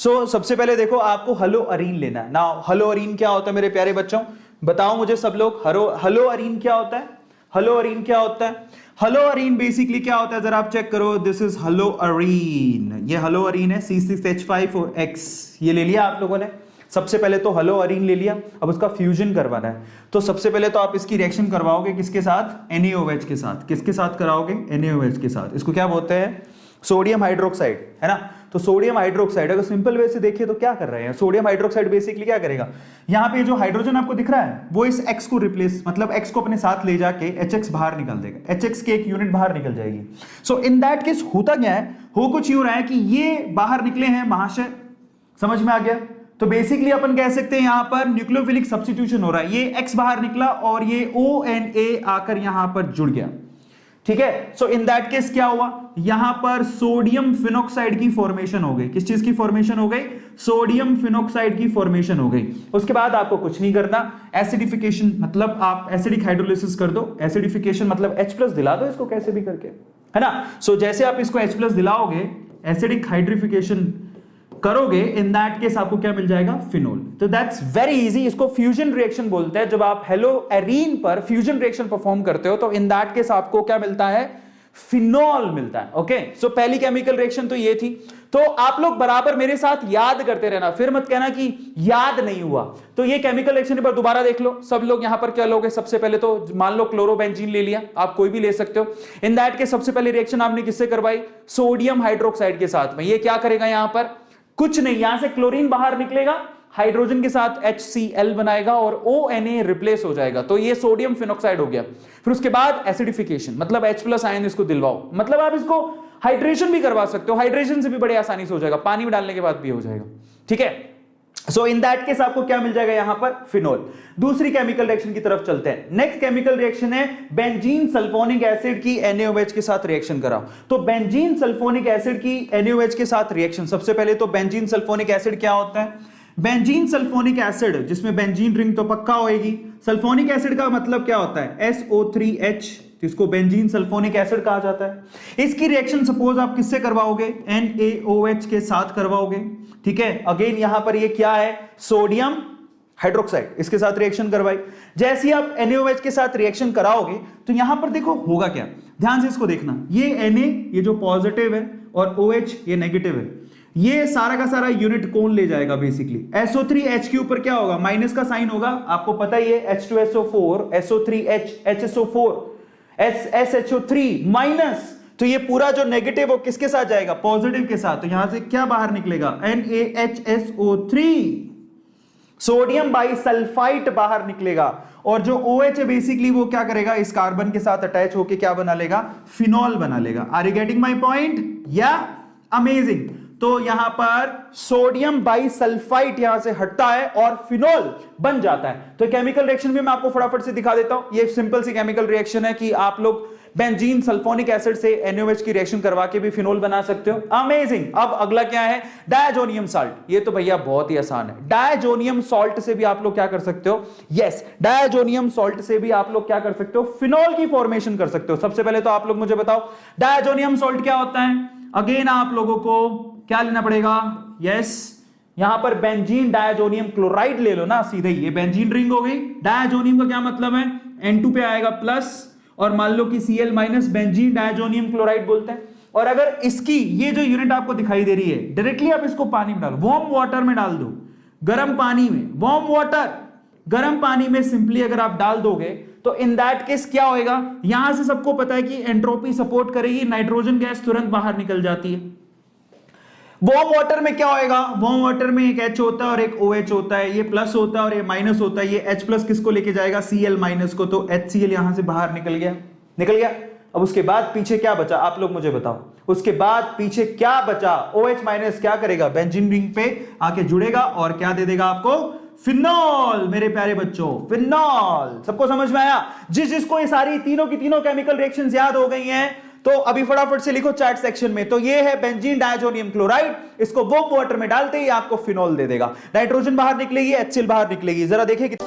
सबसे पहले देखो आपको हलोअरीन लेना है ना। हलोअरीन क्या होता है मेरे प्यारे बच्चों, बताओ मुझे सब लोग। हलोअरीन क्या होता है? हलोअरीन क्या होता है? हलोअरीन बेसिकली क्या होता है, जरा आप चेक करो। दिस इज हलोअरीन, ये हलोअरीन है C6H5OX, ये ले लिया आप लोगों ने। सबसे पहले तो हलोअरीन ले लिया, अब उसका फ्यूजन करवाना है। तो सबसे पहले तो आप इसकी रिएक्शन करवाओगे किसके साथ? NaOH के साथ। किसके साथ कराओगे? NaOH के साथ। इसको क्या बोलते हैं? सोडियम हाइड्रोक्साइड, है ना। तो सोडियम हाइड्रोक्साइड अगर सिंपल वे से देखिए तो क्या कर रहे हैं, सोडियम हाइड्रोक्साइड बेसिकली क्या करेगा, यहाँ पे जो हाइड्रोजन आपको दिख रहा है वो इस X को रिप्लेस, मतलब X को अपने साथ ले जाके HX बाहर निकाल देगा, HX की एक यूनिट बाहर निकल जाएगी। सो इन दैट केस होता क्या है, हो कुछ यूं रहा है कि ये बाहर निकले हैं महाशय, समझ में आ गया। तो बेसिकली अपन कह सकते हैं यहां पर न्यूक्लियोफिलिक सब्स्टिट्यूशन हो रहा है, ये X बाहर निकला और ये ONA आकर यहां पर जुड़ गया, ठीक है। सो इन दैट केस क्या हुआ, यहां पर सोडियम फिनॉक्साइड की फॉर्मेशन हो गई। किस चीज की फॉर्मेशन हो गई? सोडियम फिनॉक्साइड की फॉर्मेशन हो गई। उसके बाद आपको कुछ नहीं करना, एसिडिफिकेशन, मतलब आप एसिडिक हाइड्रोलिसिस कर दो। एसिडिफिकेशन मतलब H+ दिला दो इसको कैसे भी करके, है ना। सो जैसे आप इसको H+ दिलाओगे, एसिडिक हाइड्रिफिकेशन करोगे, इन दैट केस आपको क्या मिल जाएगा? फिनोल। तो दैट्स वेरी इजी, इसको फ्यूजन रिएक्शन बोलते हैं। जब आप हेलोअरीन पर फ्यूजन रिएक्शन परफॉर्म करते हो तो इन दैट केस आपको क्या मिलता है? फिनोल मिलता है। ओके, सो पहली केमिकल रिएक्शन तो ये थी। तो आप लोग बराबर मेरे साथ याद करते रहना, फिर मत कहना कि याद नहीं हुआ। तो ये केमिकल रिएक्शन एक बार दोबारा देख लो सब लोग। यहां पर क्या लोगे, सबसे पहले तो मान लो क्लोरोबेंजीन ले लिया, आप कोई भी ले सकते हो। इन दैट केस सबसे पहले रिएक्शन आपने किससे करवाई? सोडियम हाइड्रोक्साइड के साथ में। ये क्या करेगा यहां पर? कुछ नहीं, यहां से क्लोरीन बाहर निकलेगा, हाइड्रोजन के साथ HCl बनाएगा और ONA रिप्लेस हो जाएगा। तो ये सोडियम फिनॉक्साइड हो गया। फिर उसके बाद एसिडिफिकेशन, मतलब H+ आयन इसको दिलवाओ, मतलब आप इसको हाइड्रेशन भी करवा सकते हो। हाइड्रेशन से भी बड़े आसानी से हो जाएगा, पानी में डालने के बाद भी हो जाएगा, ठीक है। सो इन दैट केस आपको क्या मिल जाएगा यहां पर? फिनोल। दूसरी केमिकल रिएक्शन की तरफ चलते हैं। नेक्स्ट केमिकल रिएक्शन है बेंजीन सल्फोनिक एसिड की NaOH के साथ रिएक्शन कराओ। तो बेंजीन सल्फोनिक एसिड की NaOH के साथ रिएक्शन, सबसे पहले तो बेंजीन सल्फोनिक एसिड क्या होता है? बेंजीन सल्फोनिक एसिड, जिसमें बेंजीन रिंग तो पक्का होएगी। सल्फोनिक एसिड का मतलब क्या होता है? SO3H, इसको बेंजीन सल्फोनिक एसिड कहा जाता है। इसकी रिएक्शन सपोज आप किससे करवाओगे? NaOH के साथ करवाओगे, ठीक है। अगेन यहां पर ये क्या है? सोडियम हाइड्रोक्साइड, इसके साथ रिएक्शन करवाई। जैसे आप NaOH के साथ रिएक्शन कराओगे तो यहां पर देखो होगा क्या, ध्यान से इसको देखना। ये Na, ये जो पॉजिटिव है, और OH ये नेगेटिव है, ये सारा का सारा यूनिट कौन ले जाएगा? बेसिकली SO3H के ऊपर क्या होगा? माइनस का साइन होगा, आपको पता ही है। H2SO4, SO3H, HSO4, SHO3 minus, तो ये पूरा जो नेगेटिव वो किसके साथ जाएगा? पॉजिटिव के साथ। तो यहां से क्या बाहर निकलेगा? NaHSO3, सोडियम बाइसल्फाइड बाहर निकलेगा। और जो OH है बेसिकली वो क्या करेगा? इस कार्बन के साथ अटैच होकर क्या बना लेगा? फिनॉल बना लेगा। Are you getting my point? या अमेजिंग। तो यहां पर सोडियम बाइसल्फाइड यहां से हटता है और फिनोल बन जाता है। तो केमिकल रिएक्शन भी मैं आपको फटाफट से दिखा देता हूं। ये सिंपल सी केमिकल रिएक्शन है कि आप लोग बेंजीन सल्फोनिक एसिड से NaOH की रिएक्शन करवा के भी फिनोल बना सकते हो। अमेजिंग। अब अगला क्या है? Diazonium salt. ये तो भैया बहुत ही आसान है। डायजोनियम सॉल्ट से भी आप लोग क्या कर सकते हो? यस, डायजोनियम सॉल्ट से भी आप लोग क्या कर सकते हो? फिनोल की फॉर्मेशन कर सकते हो। सबसे पहले तो आप लोग मुझे बताओ डायजोनियम सॉल्ट क्या होता है? अगेन आप लोगों को क्या लेना पड़ेगा? यस, यहां पर बेंजीन डायजोनियम क्लोराइड ले लो ना सीधे, ये बेंजीन रिंग हो गई। डायजोनियम का क्या मतलब है? N2 पे आएगा प्लस, और मान लो कि Cl minus, benzene diazonium chloride बोलते हैं। और अगर इसकी ये जो यूनिट आपको दिखाई दे रही है, डायरेक्टली आप इसको पानी में डालो, वार्म वाटर में डाल दो, गर्म पानी में, वार्म वाटर, गर्म पानी में सिंपली अगर आप डाल दोगे तो इन दैट केस क्या होएगा? यहां से सबको पता है कि एंट्रोपी सपोर्ट करेगी, नाइट्रोजन गैस तुरंत बाहर निकल जाती है। वार्म वाटर में क्या होएगा? वार्म वाटर में एक H होता है और एक OH होता है, ये प्लस होता है और ये माइनस होता है। ये H+ किसको लेके जाएगा? Cl माइनस को, तो HCl यहां से बाहर निकल गया, निकल गया। अब उसके बाद पीछे क्या बचा? आप लोग मुझे बताओ, उसके बाद पीछे क्या बचा? OH माइनस क्या करेगा? बेंजीन रिंग पे आके जुड़ेगा और क्या दे देगा आपको? फिनॉल। मेरे प्यारे बच्चों, फिनॉल। सबको समझ में आया? जिसको ये सारी तीनों की तीनों केमिकल रिएक्शंस याद हो गई हैं तो अभी फटाफट से लिखो चैट सेक्शन में। तो ये है बेंजीन डायजोनियम क्लोराइड, इसको वार्म वाटर में डालते ही आपको फिनॉल दे देगा। नाइट्रोजन बाहर निकलेगी, HCl बाहर निकलेगी। जरा देखिए